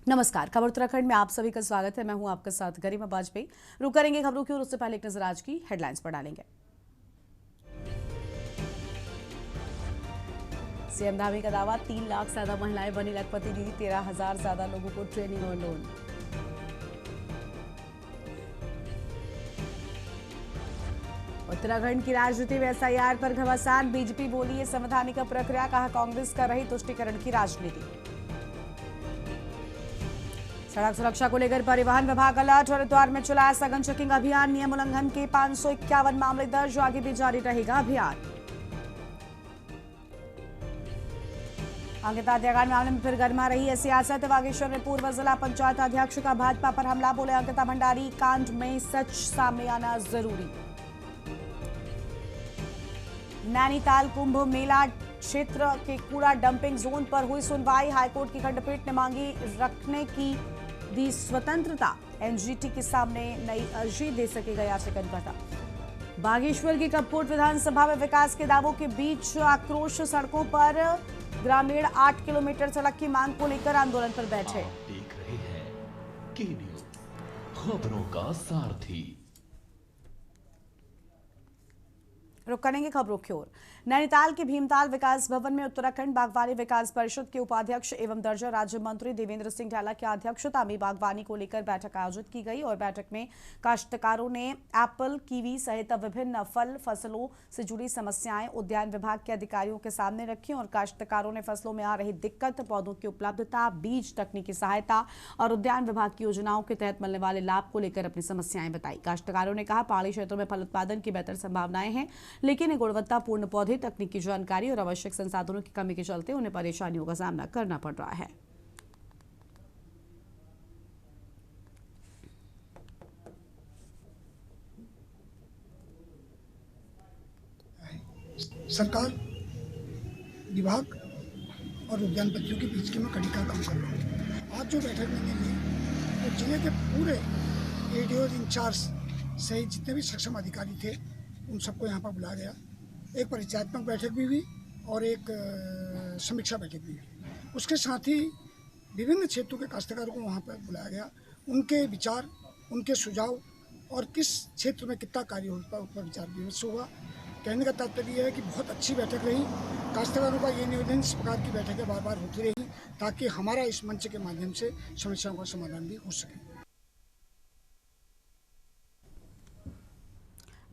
नमस्कार, खबर उत्तराखंड में आप सभी का स्वागत है। मैं हूं आपके साथ गरिमा बाजपेयी। रुक करेंगे खबरों की और उससे पहले एक नजर आज की हेडलाइंस पर डालेंगे। सीएम धामी का दावा, 3 लाख से ज्यादा महिलाएं बनी लखपति दीदी, 13,000 ज्यादा लोगों को ट्रेनिंग और लोन। उत्तराखंड की राजनीति में एसआईआर पर घमासान, बीजेपी बोली ये संवैधानिक प्रक्रिया, कहा कांग्रेस कर रही तुष्टिकरण की राजनीति। सड़क सुरक्षा को लेकर परिवहन विभाग अलर्ट, हरिद्वार में चलाया सघन चेकिंग अभियान, नियम उल्लंघन के 551 मामले दर्ज, आगे भी जारी रहेगा अभियान। अंकिता हत्याकांड मामले में फिर गर्मा रही है सियासत, बागेश्वर में पूर्व जिला पंचायत अध्यक्ष का भाजपा पर हमला, बोले अंकिता भंडारी कांड में सच सामने आना जरूरी। नैनीताल कुंभ मेला क्षेत्र के कूड़ा डंपिंग जोन पर हुई सुनवाई, हाईकोर्ट की खंडपीठ ने मांगी रखने की दी स्वतंत्रता, एनजीटी के सामने नई अर्जी दे सकेगा याचिकाकर्ता। बागेश्वर की कपकोट विधानसभा में विकास के दावों के बीच आक्रोश, सड़कों पर ग्रामीण 8 किलोमीटर सड़क की मांग को लेकर आंदोलन पर बैठे। आप देख रहे हैं के न्यूज, खबरों का सारथी। रुक करेंगे खबरों की ओर। नैनीताल के भीमताल विकास भवन में उत्तराखंड बागवानी विकास परिषद के उपाध्यक्ष एवं दर्जा राज्य मंत्री देवेंद्र सिंह ढाला की अध्यक्षता में बागवानी को लेकर बैठक आयोजित की गई और बैठक में काश्तकारों ने एप्पल, कीवी सहित विभिन्न फल फसलों से जुड़ी समस्याएं उद्यान विभाग के अधिकारियों के सामने रखी और काश्तकारों ने फसलों में आ रही दिक्कत, पौधों की उपलब्धता, बीज, तकनीकी सहायता और उद्यान विभाग की योजनाओं के तहत मिलने वाले लाभ को लेकर अपनी समस्याएं बताई। काश्तकारों ने कहा पहाड़ी क्षेत्रों में फल उत्पादन की बेहतर संभावनाएं हैं, लेकिन गुणवत्तापूर्ण पौधे, तकनीकी जानकारी और आवश्यक संसाधनों की कमी के चलते उन्हें परेशानियों का सामना करना पड़ रहा है। सरकार, विभाग और उद्यानपतियों के बीच की मैं कड़ी का काम कर रहा हूँ। आज जो बैठक मैंने ली तो जिले के पूरे एडीओ इंचार्ज सहित जितने भी सक्षम अधिकारी थे उन सबको यहाँ पर बुलाया गया। एक परिचयात्मक बैठक भी हुई और एक समीक्षा बैठक भी हुई। उसके साथ ही विभिन्न क्षेत्रों के काश्तकारों को वहाँ पर बुलाया गया, उनके विचार, उनके सुझाव और किस क्षेत्र में कितना कार्य हो उस पर विचार विमर्श हुआ। कहने का तात्पर्य है कि बहुत अच्छी बैठक रही। काश्तकारों का ये निवेदन इस प्रकार की बैठकें बार बार होती रही ताकि हमारा इस मंच के माध्यम से समस्याओं का समाधान भी हो सके।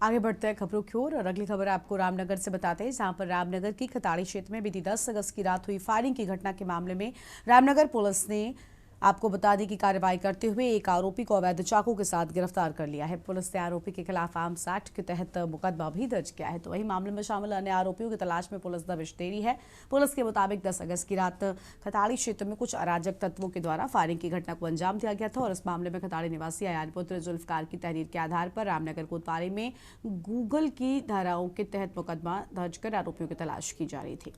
आगे बढ़ते हैं खबरों की ओर और अगली खबर आपको रामनगर से बताते हैं, जहां पर रामनगर की खताड़ी क्षेत्र में बीती 10 अगस्त की रात हुई फायरिंग की घटना के मामले में रामनगर पुलिस ने आपको बता दी कि कार्रवाई करते हुए एक आरोपी को अवैध चाकू के साथ गिरफ्तार कर लिया है। पुलिस ने आरोपी के खिलाफ आर्म्स एक्ट के तहत मुकदमा भी दर्ज किया है। तो वही मामले में शामिल अन्य आरोपियों की तलाश में पुलिस दबिश दे रही है। पुलिस के मुताबिक 10 अगस्त की रात खताड़ी क्षेत्र में कुछ अराजक तत्वों के द्वारा फायरिंग की घटना को अंजाम दिया गया था और इस मामले में खताड़ी निवासी अयान पुत्र जुल्फकार की तहरीर के आधार पर रामनगर कोतवाली में गूगल की धाराओं के तहत मुकदमा दर्ज कर आरोपियों की तलाश की जा रही थी।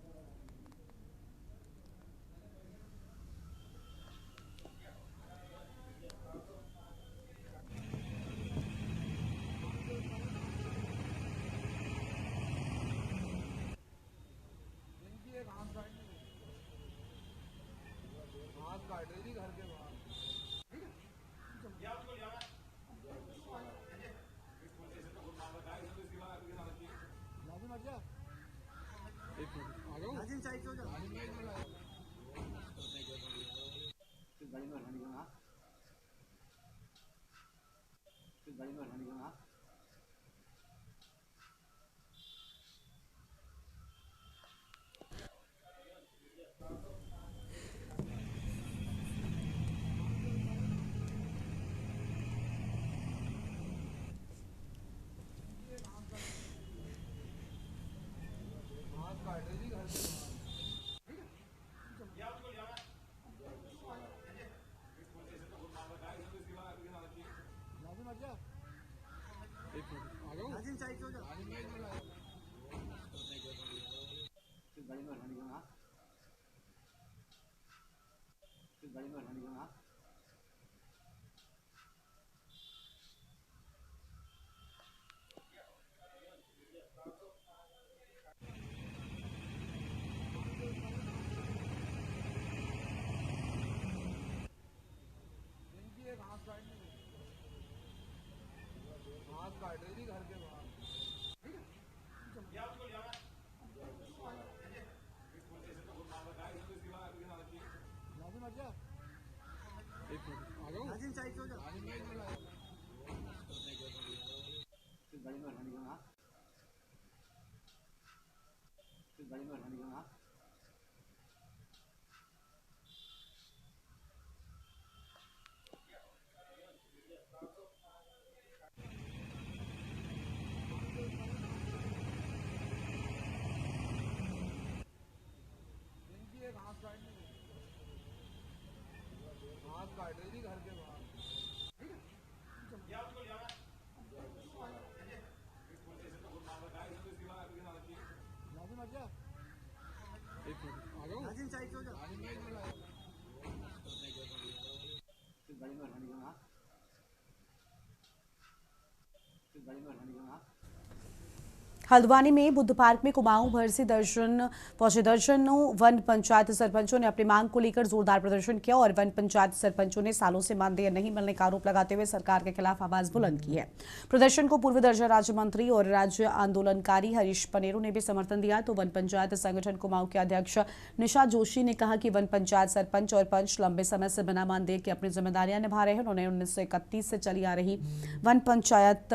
हल्द्वानी में बुद्ध पार्क में कुमाऊं भर से दर्जनों वन पंचायत सरपंचों ने अपनी मांग को लेकर जोरदार प्रदर्शन किया और वन पंचायत सरपंचों ने सालों से मानदेय नहीं मिलने का आरोप लगाते हुए सरकार के खिलाफ आवाज बुलंद की है। प्रदर्शन को पूर्व दर्जा राज्य मंत्री और राज्य आंदोलनकारी हरीश पनेरू ने भी समर्थन दिया। तो वन पंचायत संगठन कुमाऊं के अध्यक्ष निशा जोशी ने कहा कि वन पंचायत सरपंच और पंच लंबे समय से बिना मानदेय के अपनी जिम्मेदारियां निभा रहे हैं। उन्होंने 1931 से चली आ रही वन पंचायत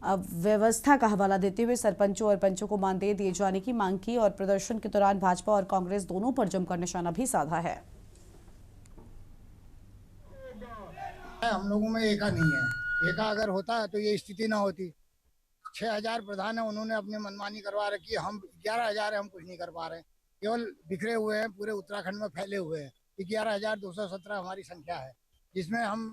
व्यवस्था का हवाला देते हुए सरपंचों और पंचों को मानदेय दिए जाने की मांग की और प्रदर्शन के दौरान भाजपा और कांग्रेस दोनों पर जमकर निशाना भी साधा है। हम लोगों में एका नहीं है, एका अगर होता तो ये स्थिति ना होती। 6000 प्रधान है, उन्होंने अपनी मनमानी करवा रखी है। हम 11000 है, हम कुछ नहीं कर पा रहे, केवल बिखरे हुए हैं, पूरे उत्तराखंड में फैले हुए हैं। 11217 हमारी संख्या है, जिसमें हम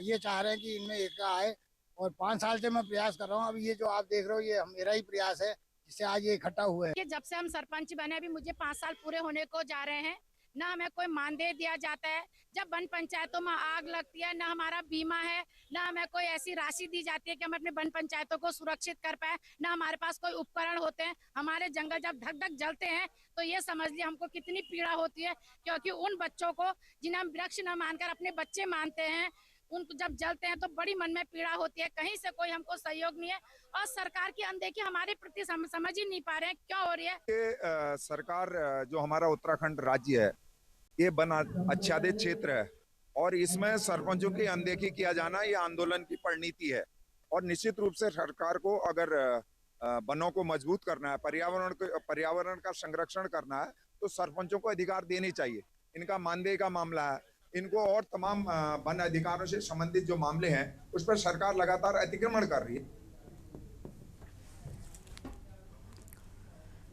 ये चाह रहे हैं कि इनमें एका आए और 5 साल से मैं प्रयास कर रहा हूँ। अब ये जो आप देख रहे हो ये मेरा ही प्रयास है जिससे आज ये इकट्ठा हुआ है। जब से हम सरपंच बने अभी मुझे 5 साल पूरे होने को जा रहे हैं, ना हमें कोई मानदेय दिया जाता है। जब वन पंचायतों में आग लगती है, ना हमारा बीमा है, ना हमें कोई ऐसी राशि दी जाती है कि हम अपने वन पंचायतों को सुरक्षित कर पाए, ना हमारे पास कोई उपकरण होते हैं। हमारे जंगल जब धक धक जलते हैं तो ये समझ लिया हमको कितनी पीड़ा होती है, क्योंकि उन बच्चों को जिन्हें हम वृक्ष न मानकर अपने बच्चे मानते हैं, उनको जब जलते हैं तो बड़ी मन में पीड़ा होती है। कहीं से कोई हमको सहयोग नहीं है और सरकार की अनदेखी हमारे प्रति समझ ही नहीं पा रहे हैं क्यों हो रही है। ये सरकार जो हमारा उत्तराखंड राज्य है ये वन आच्छादित क्षेत्र है और इसमें सरपंचों की अनदेखी किया जाना ये आंदोलन की परिणति है। और निश्चित रूप से सरकार को अगर वनों को मजबूत करना है, पर्यावरण का संरक्षण करना है तो सरपंचों को अधिकार देने चाहिए। इनका मानदेय का मामला है, इनको और तमाम वन अधिकारों से संबंधित जो मामले हैं उस पर सरकार लगातार अतिक्रमण कर रही है।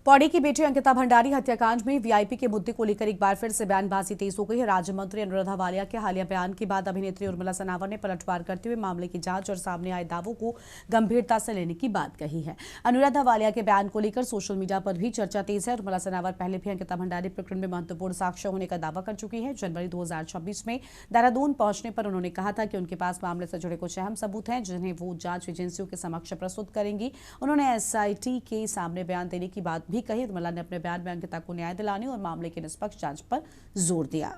पौड़ी की बेटी अंकिता भंडारी हत्याकांड में वीआईपी के मुद्दे को लेकर एक बार फिर से बयानबाजी तेज हो गई है। राज्य मंत्री अनुराधा वालिया के हालिया बयान के बाद अभिनेत्री उर्मिला सनावर ने पलटवार करते हुए मामले की जांच और सामने आए दावों को गंभीरता से लेने की बात कही है। अनुराधा वालिया के बयान को लेकर सोशल मीडिया पर भी चर्चा तेज है। उर्मिला सनावर पहले भी अंकिता भंडारी प्रकरण में महत्वपूर्ण साक्ष्य होने का दावा कर चुकी है। जनवरी 2026 में देहरादून पहुंचने पर उन्होंने कहा था कि उनके पास मामले से जुड़े कुछ अहम सबूत हैं जिन्हें वो जांच एजेंसियों के समक्ष प्रस्तुत करेंगी। उन्होंने एसआईटी के सामने बयान देने की बात भी कही। उर्मिला ने अपने बयान में अंकिता को न्याय दिलाने और मामले की निष्पक्ष जांच पर जोर दिया।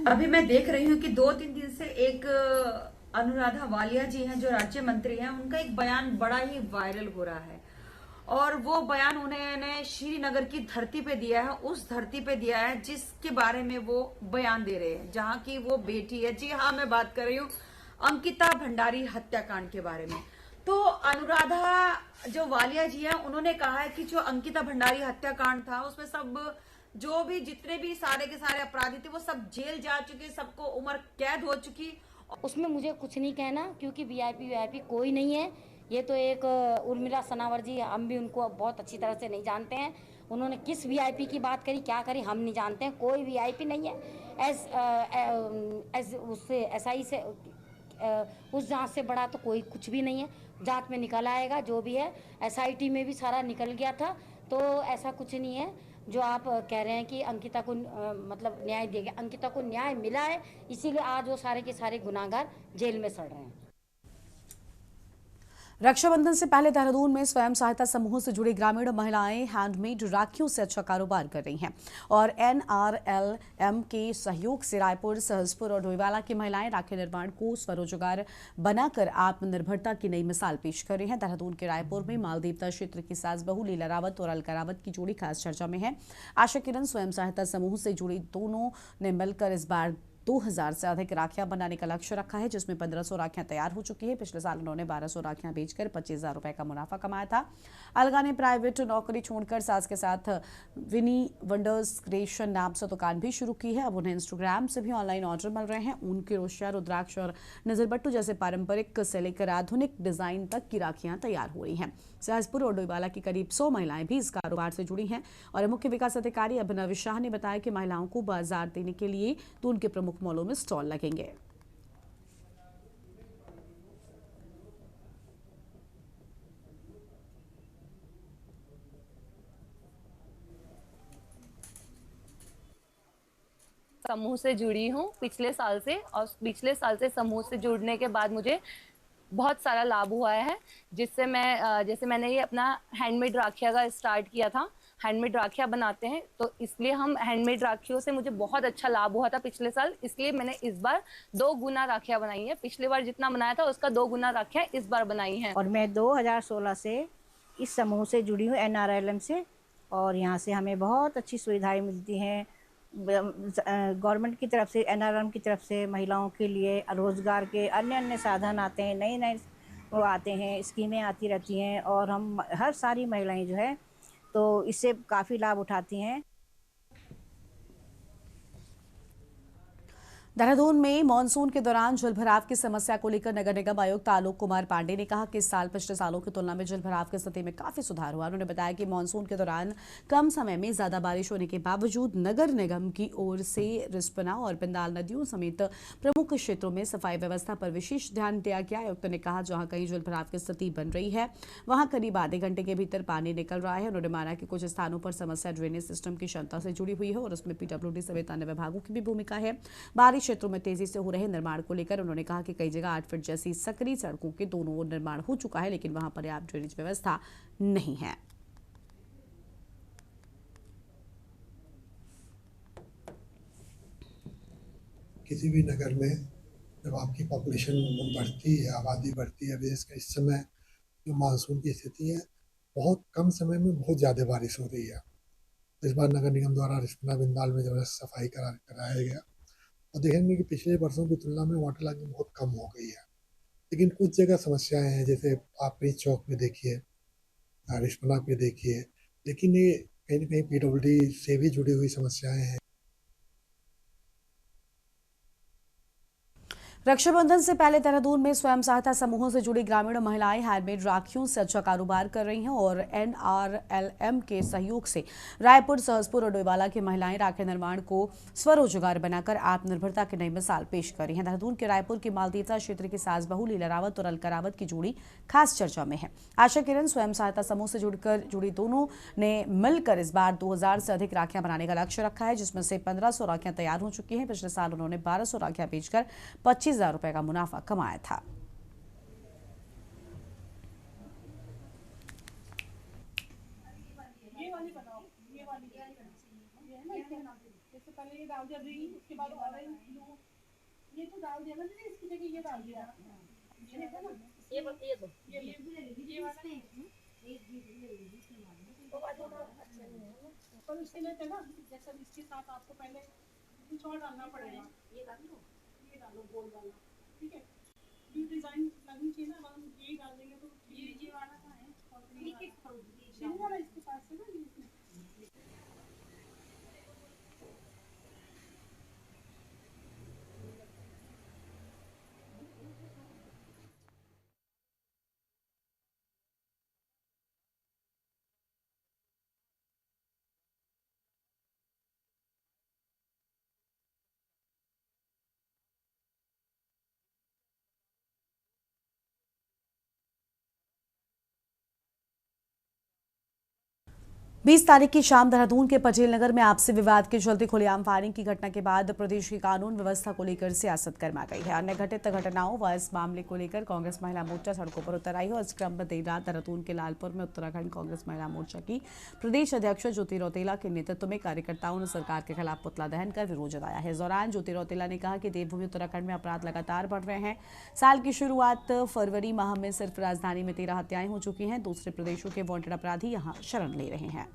अभी मैं देख रही हूँ कि 2-3 दिन से एक अनुराधा वालिया जी हैं जो राज्य मंत्री हैं, उनका एक बयान बड़ा ही वायरल हो रहा है और वो बयान उन्होंने श्रीनगर की धरती पे दिया है, उस धरती पे दिया है जिसके बारे में वो बयान दे रहे हैं, जहाँ की वो बेटी है। जी हाँ, मैं बात कर रही हूँ अंकिता भंडारी हत्याकांड के बारे में। तो अनुराधा जो वालिया जी हैं उन्होंने कहा है कि जो अंकिता भंडारी हत्याकांड था उसमें सब जो भी जितने भी सारे के सारे अपराधी थे वो सब जेल जा चुके, सबको उम्र कैद हो चुकी। उसमें मुझे कुछ नहीं कहना क्योंकि वीआईपी कोई नहीं है। ये तो एक उर्मिला सनावर जी, हम भी उनको बहुत अच्छी तरह से नहीं जानते हैं उन्होंने किस वीआईपी की बात करी, क्या करी, हम नहीं जानते हैं। कोई वीआईपी नहीं है। एज उससे एसआई से उस जांच से बड़ा तो कोई कुछ भी नहीं है। जांच में निकल आएगा जो भी है। एसआईटी में भी सारा निकल गया था, तो ऐसा कुछ नहीं है जो आप कह रहे हैं कि अंकिता को मतलब न्याय दिया गया। अंकिता को न्याय मिला है, इसीलिए आज वो सारे के सारे गुनाहगार जेल में सड़ रहे हैं। रक्षाबंधन से पहले देहरादून में स्वयं सहायता समूहों से जुड़ी ग्रामीण महिलाएं हैंडमेड राखियों से अच्छा कारोबार कर रही हैं और एनआरएलएम के सहयोग से रायपुर, सहसपुर और डोईवाला की महिलाएं राखी निर्माण को स्वरोजगार बनाकर आत्मनिर्भरता की नई मिसाल पेश कर रही हैं। देहरादून के रायपुर में मालदेवता क्षेत्र की सास बहू लीला रावत और अलका रावत की जोड़ी खास चर्चा में है। आशा किरण स्वयं सहायता समूह से जुड़ी दोनों ने मिलकर इस बार 2000 से अधिक राखियां बनाने का लक्ष्य रखा है, जिसमें 1500 राखियां तैयार हो चुकी है। पिछले साल उन्होंने 1200 राखियां बेचकर 25,000 रुपए का मुनाफा कमाया था। अलगा ने प्राइवेट नौकरी छोड़कर सास के साथ विनी वंडर्स क्रिएशन नाम से दुकान भी शुरू की है। अब उन्हें इंस्टाग्राम से भी ऑनलाइन ऑर्डर मिल रहे हैं। ऊन की रोशिया, रुद्राक्ष और नजरबट्टू जैसे पारंपरिक से लेकर आधुनिक डिजाइन तक की राखियां तैयार हो रही हैं। सहसपुर और डोईवाला की करीब 100 महिलाएं भी इस कारोबार से जुड़ी हैं और मुख्य विकास अधिकारी अभिनव शाह ने बताया कि महिलाओं को बाजार देने के लिए तो उनके प्रमुख मॉलों में स्टॉल लगेंगे। समूह से जुड़ी हूँ पिछले साल से, और पिछले साल से समूह से जुड़ने के बाद मुझे बहुत सारा लाभ हुआ है, जिससे मैं जैसे मैंने ये अपना हैंडमेड राखिया का स्टार्ट किया था। हैंडमेड राखियाँ बनाते हैं, तो इसलिए हम हैंडमेड राखियों से मुझे बहुत अच्छा लाभ हुआ था पिछले साल, इसलिए मैंने इस बार 2 गुना राखियाँ बनाई हैं। पिछली बार जितना बनाया था उसका 2 गुना राखियाँ इस बार बनाई हैं। और मैं 2016 से इस समूह से जुड़ी हूँ, एनआरएलएम से, और यहाँ से हमें बहुत अच्छी सुविधाएं मिलती हैं। गवर्नमेंट की तरफ से, एनआरएलएम की तरफ से महिलाओं के लिए रोज़गार के अन्य अन्य साधन आते हैं, नए नए वो आते हैं, स्कीमें आती रहती हैं, और हम हर सारी महिलाएं जो है तो इससे काफ़ी लाभ उठाती हैं। देहरादून में मानसून के दौरान जलभराव की समस्या को लेकर नगर निगम आयुक्त आलोक कुमार पांडे ने कहा कि इस साल पिछले सालों की तुलना में जलभराव की स्थिति में काफी सुधार हुआ। उन्होंने बताया कि मानसून के दौरान कम समय में ज्यादा बारिश होने के बावजूद नगर निगम की ओर से रिस्पना और बिंदाल नदियों समेत प्रमुख क्षेत्रों में सफाई व्यवस्था पर विशेष ध्यान दिया गया। आयुक्त ने कहा जहां कहीं जलभराव की स्थिति बन रही है वहां करीब आधे घंटे के भीतर पानी निकल रहा है। उन्होंने माना कि कुछ स्थानों पर समस्या ड्रेनेज सिस्टम की क्षमता से जुड़ी हुई है और उसमें पीडब्ल्यूडी समेत अन्य विभागों की भी भूमिका है। बाहरी क्षेत्रों में तेजी से हो रहे निर्माण को लेकर उन्होंने कहा कि कई जगह 8 फीट जैसी सकरी सड़कों के दोनों ओर निर्माण हो चुका है, लेकिन वहां पर्याप्त ड्रेनेज व्यवस्था नहीं है। किसी भी नगर में जब आपकी पॉपुलेशन बढ़ती है, आबादी बढ़ती है, विशेषकर इस समय जो मानसून की स्थिति है, बहुत कम समय में बहुत ज़्यादा बारिश हो रही है। इस बार नगर निगम द्वारा रिस्पना बिंदाल में जो है सफाई कराया गया और देखेंगे कि पिछले वर्षों की तुलना में वाटर लॉगिंग बहुत कम हो गई है, लेकिन कुछ जगह समस्याएं हैं, जैसे आप प्रिंस चौक में देखिए, रिस्पना पे देखिए, लेकिन ये कहीं ना कहीं पीडब्ल्यूडी से भी जुड़ी हुई समस्याएं हैं। रक्षाबंधन से पहले देहरादून में स्वयं सहायता समूहों से जुड़ी ग्रामीण महिलाएं हैंडमेड राखियों से अच्छा कारोबार कर रही हैं और एनआरएलएम के सहयोग से रायपुर, सहसपुर और डोईवाला की महिलाएं राखी निर्माण को स्वरोजगार बनाकर आत्मनिर्भरता की नई मिसाल पेश कर रही हैं। देहरादून के रायपुर के मालदेवता क्षेत्र की सास बहू लीला रावत और अलका रावत की जोड़ी खास चर्चा में है। आशा किरण स्वयं सहायता समूह से जुड़ी दोनों ने मिलकर इस बार 2000 से अधिक राखियां बनाने का लक्ष्य रखा है, जिसमें से 1500 राखियां तैयार हो चुकी हैं। पिछले साल उन्होंने 1200 राखियां बेचकर 25,000 रुपए का मुनाफा कमाया था। ये वाली बनाओ, ये वाली ये है ना, इससे पहले ये डाल दिया ग्रीन, उसके बाद ऑरेंज, ब्लू, ये तो डाल दिया ना दीदी, इसकी जगह ये डाल दिया, ये देखो ना, ये वाला पर उसके लिए तो ना, जैसे इसके साथ आपको पहले कुछ और डालना पड़ेगा। ये डालो गोल वाला, ठीक है, ये डिजाइन लगनी चाहिए ना, हम यही डाल देंगे तो ये वाला कहाँ है, ये वाला इसके पास है ना, ये 20 तारीख की शाम देहरादून के पटेल नगर में आपसी विवाद के चलते खुलेआम फायरिंग की घटना के बाद प्रदेश की कानून व्यवस्था को लेकर सियासत गर्मा गई है। अन्य घटित घटनाओं व इस मामले को लेकर कांग्रेस महिला मोर्चा सड़कों पर उतर आई है और इस क्रम में देर रात देहरादून के लालपुर में उत्तराखंड कांग्रेस महिला मोर्चा की प्रदेश अध्यक्ष ज्योति रौतेला के नेतृत्व में कार्यकर्ताओं ने सरकार के खिलाफ पुतला दहन कर विरोध जताया है। इस दौरान ज्योति रौतेला ने कहा कि देवभूमि उत्तराखंड में अपराध लगातार बढ़ रहे हैं। साल की शुरुआत फरवरी माह में सिर्फ राजधानी में 13 हत्याएं हो चुकी हैं। दूसरे प्रदेशों के वांटेड अपराधी यहां शरण ले रहे हैं।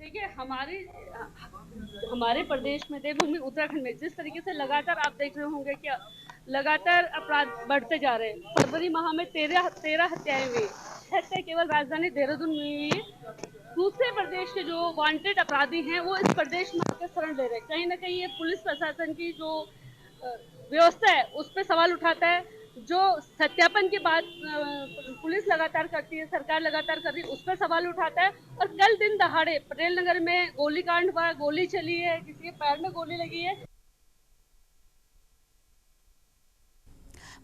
देखिए, हमारे प्रदेश में देवभूमि उत्तराखंड में जिस तरीके से लगातार आप देख रहे होंगे कि लगातार अपराध बढ़ते जा रहे हैं। फरवरी माह में 13 हत्याएं हुई, 6 हत्याएं केवल राजधानी देहरादून में हुई। दूसरे प्रदेश के जो वांटेड अपराधी हैं वो इस प्रदेश में आकर शरण ले रहे हैं। कहीं ना कहीं ये पुलिस प्रशासन की जो व्यवस्था है उस पर सवाल उठाता है। जो सत्यापन के बाद पुलिस लगातार करती है, सरकार लगातार कर रही है, उस पर सवाल उठाता है। और कल दिन दहाड़े पटेल नगर में गोलीकांड हुआ, गोली चली है, किसी के पैर में गोली लगी है।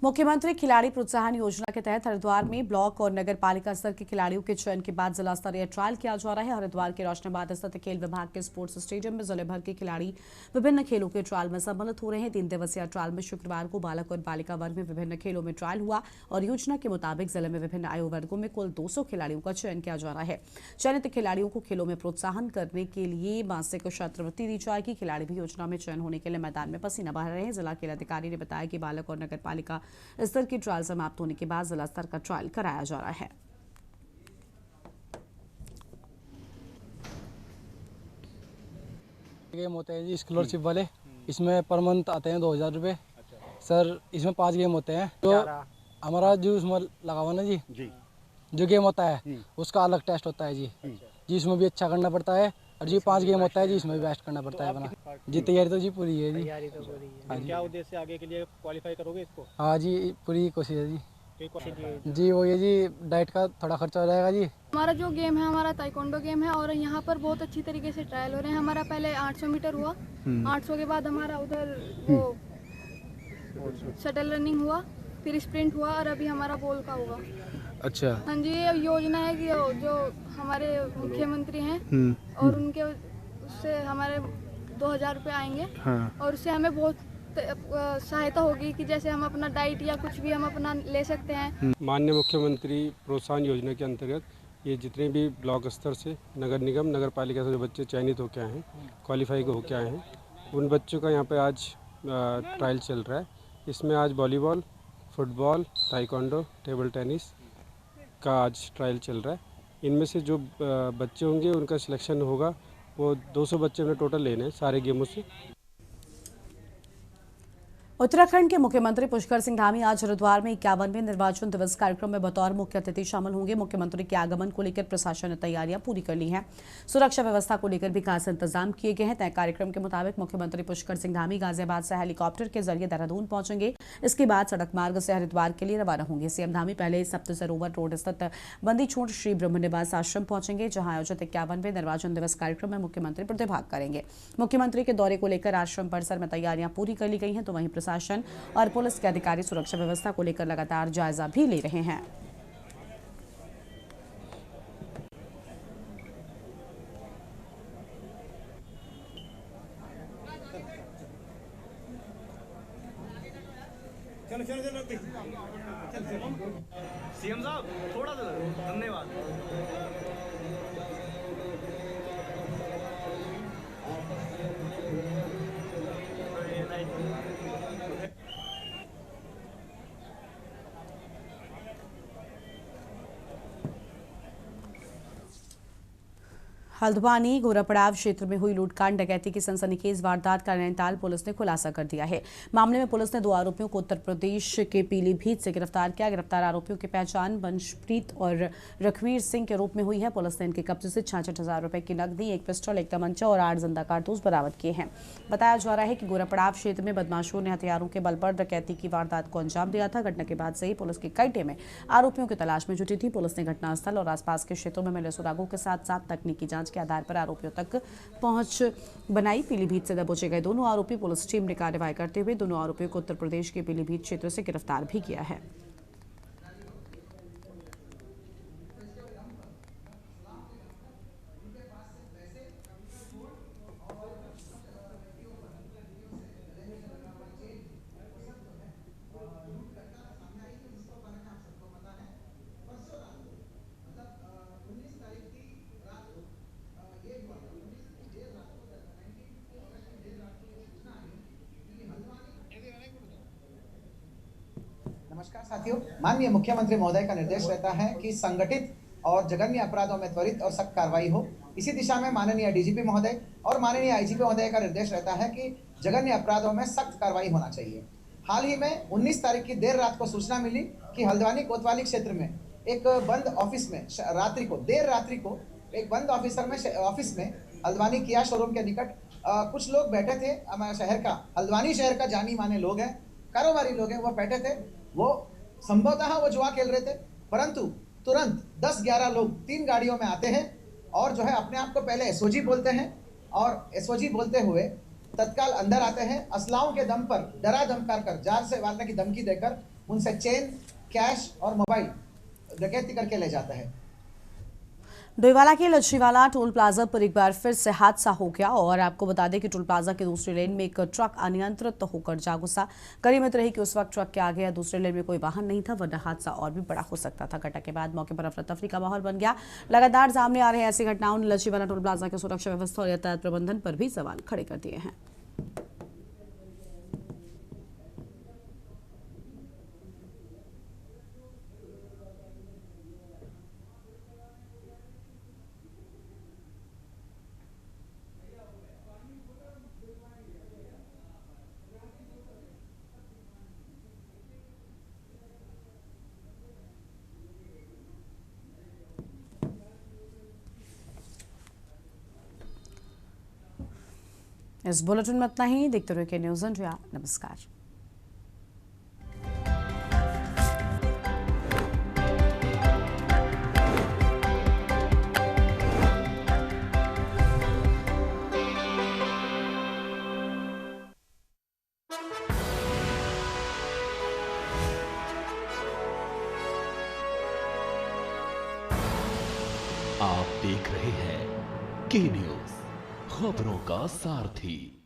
मुख्यमंत्री खिलाड़ी प्रोत्साहन योजना के तहत हरिद्वार में ब्लॉक और नगर पालिका स्तर के खिलाड़ियों के चयन के बाद जिला स्तरीय ट्रायल किया जा रहा है। हरिद्वार के रोशनाबाद स्थित खेल विभाग के स्पोर्ट्स स्टेडियम में जिले भर के खिलाड़ी विभिन्न खेलों के ट्रायल में सम्मिलित हो रहे हैं। 3 दिवसीय ट्रायल में शुक्रवार को बालक और बालिका वर्ग में विभिन्न खेलों में ट्रायल हुआ और योजना के मुताबिक जिले में विभिन्न आयु वर्गों में कुल 200 खिलाड़ियों का चयन किया जा रहा है। चयनित खिलाड़ियों को खेलों में प्रोत्साहन करने के लिए मासिक छात्रवृत्ति दी जाएगी। खिलाड़ी भी योजना में चयन होने के लिए मैदान में पसीना बहा रहे हैं। जिला खेल अधिकारी ने बताया कि बालक और नगर पालिका स्तर की ट्रायल समाप्त होने के बाद जिला स्तर का ट्रायल कराया जा रहा है। गेम होते हैं जी स्कॉलरशिप वाले, इसमें पर मंथ आते हैं 2000 रुपये। सर इसमें 5 गेम होते हैं। तो हमारा जो उसमें लगा हुआ ना जी जो गेम होता है उसका अलग टेस्ट होता है जी इसमें भी अच्छा करना पड़ता है। और जी 5 गेम होता है जी इसमें भी बेस्ट करना पड़ता है अपना। जी तैयारी तो जी पूरी है जी। क्या उद्देश्य आगे के लिए क्वालिफाई करोगे इसको? हाँ जी पूरी कोशिश है जी वो ये जी डाइट का थोड़ा खर्चा हो जाएगा जी। हमारा जो गेम है हमारा ताइक्वांडो गेम है और यहाँ पर बहुत अच्छी तरीके से ट्रायल हो रहे हैं। हमारा पहले 800 मीटर हुआ, 800 के बाद हमारा उधर वो शटल रनिंग हुआ, फिर स्प्रिंट हुआ और अभी हमारा बॉल का होगा। अच्छा हाँ जी, ये योजना है कि जो हमारे मुख्यमंत्री हैं और उनके उससे हमारे 2000 रुपये आएंगे। और उससे हमें बहुत सहायता होगी कि जैसे हम अपना डाइट या कुछ भी हम अपना ले सकते हैं। माननीय मुख्यमंत्री प्रोत्साहन योजना के अंतर्गत ये जितने भी ब्लॉक स्तर से नगर निगम नगर पालिका से जो बच्चे चयनित होकर आए हैं, क्वालिफाई होकर आए हैं, उन बच्चों का यहाँ पे आज ट्रायल चल रहा है। इसमें आज volleyball, football, taekwondo, table tennis का आज ट्रायल चल रहा है। इनमें से जो बच्चे होंगे उनका सिलेक्शन होगा, वो 200 बच्चे हमने टोटल लेने हैं सारे गेमों से। उत्तराखंड के मुख्यमंत्री पुष्कर सिंह धामी आज हरिद्वार में 51वें निर्वाचन दिवस कार्यक्रम में बतौर मुख्य अतिथि शामिल होंगे। मुख्यमंत्री के आगमन को लेकर प्रशासन ने तैयारियां पूरी कर ली हैं। सुरक्षा व्यवस्था को लेकर भी खास इंतजाम किए गए हैं। तय कार्यक्रम के मुताबिक मुख्यमंत्री पुष्कर सिंह धामी गाजियाबाद से हेलीकॉप्टर के जरिए देहरादून पहुंचेंगे। इसके बाद सड़क मार्ग से हरिद्वार के लिए रवाना होंगे। सीएम धामी पहले सप्त सरोवर रोड स्थित बंदी छोड़ श्री ब्रह्म निवास आश्रम पहुंचेंगे, जहां आयोजित 51वें निर्वाचन दिवस कार्यक्रम में मुख्यमंत्री प्रतिभाग करेंगे। मुख्यमंत्री के दौरे को लेकर आश्रम परिसर में तैयारियां पूरी कर ली गई हैं, तो वहीं प्रशासन और पुलिस के अधिकारी सुरक्षा व्यवस्था को लेकर लगातार जायजा भी ले रहे हैं। सीएम साहब थोड़ा सा धन्यवाद। हल्द्वानी गोरापड़ाव क्षेत्र में हुई लूटकांड डकैती की सनसनीखेज वारदात का नैनीताल पुलिस ने खुलासा कर दिया है। मामले में पुलिस ने 2 आरोपियों को उत्तर प्रदेश के पीलीभीत से गिरफ्तार किया। गिरफ्तार आरोपियों की पहचान वंशप्रीत और रघुवीर सिंह के रूप में हुई है। पुलिस ने इनके कब्जे से 66,000 रुपए की नकदी, 1 पिस्टल, 1 तमंचा और 8 जिंदा कारतूस बरामद किए हैं। बताया जा रहा है कि गोरापड़ाव क्षेत्र में बदमाशों ने हथियारों के बल पर डकैती की वारदात को अंजाम दिया था। घटना के बाद से ही पुलिस की कई टीमें आरोपियों की तलाश में जुटी थी। पुलिस ने घटनास्थल और आसपास के क्षेत्रों में मिले सुरागों के साथ साथ तकनीकी जांच के आधार पर आरोपियों तक पहुंच बनाई। पीलीभीत से दबोचे गए दोनों आरोपी पुलिस टीम ने कार्रवाई करते हुए दोनों आरोपियों को उत्तर प्रदेश के पीलीभीत क्षेत्र से गिरफ्तार भी किया है। नमस्कार साथियों, माननीय मुख्यमंत्री महोदय का निर्देश रहता है कि संगठित और जघन्य अपराधों में त्वरित और सख्त कार्रवाई हो। इसी दिशा में माननीय डीजीपी महोदय और माननीय आईजीपी महोदय का निर्देश रहता है कि जघन्य अपराधों में सख्त कार्रवाई होना चाहिए। हाल ही में 19 तारीख की देर रात को सूचना मिली कि हल्द्वानी कोतवाली क्षेत्र में एक बंद ऑफिस में देर रात्रि को एक बंद ऑफिस में हल्द्वानी किया शोरूम के निकट कुछ लोग बैठे थे। हमारे हल्द्वानी शहर का जानी माने लोग हैं, कारोबारी लोग हैं, वो बैठे थे। वो संभवतः वो जुआ खेल रहे थे, परंतु तुरंत 10-11 लोग 3 गाड़ियों में आते हैं और जो है अपने आप को पहले एसओजी बोलते हैं और एसओजी बोलते हुए तत्काल अंदर आते हैं। असलाओं के दम पर डरा धमका कर जान से मारने की धमकी देकर उनसे चेन, कैश और मोबाइल डकैती करके ले जाता है। डोईवाला के लच्छीवाला टोल प्लाजा पर एक बार फिर से हादसा हो गया और आपको बता दें कि टोल प्लाजा के दूसरी लेन में एक ट्रक अनियंत्रित होकर जा घुसा। करीब रही कि उस वक्त ट्रक के आगे या दूसरे लेन में कोई वाहन नहीं था, वरना हादसा और भी बड़ा हो सकता था। घटना के बाद मौके पर अफरा तफरी का माहौल बन गया। लगातार सामने आ रहे ऐसी घटनाओं ने लच्छीवाला टोल प्लाजा के सुरक्षा व्यवस्था और यातायात प्रबंधन पर भी सवाल खड़े कर दिए हैं। इस बुलेटिन में इतना ही। देखते रहिए के न्यूज़ इंडिया। नमस्कार। आप देख रहे हैं के न्यूज़, खबरों का सारथी।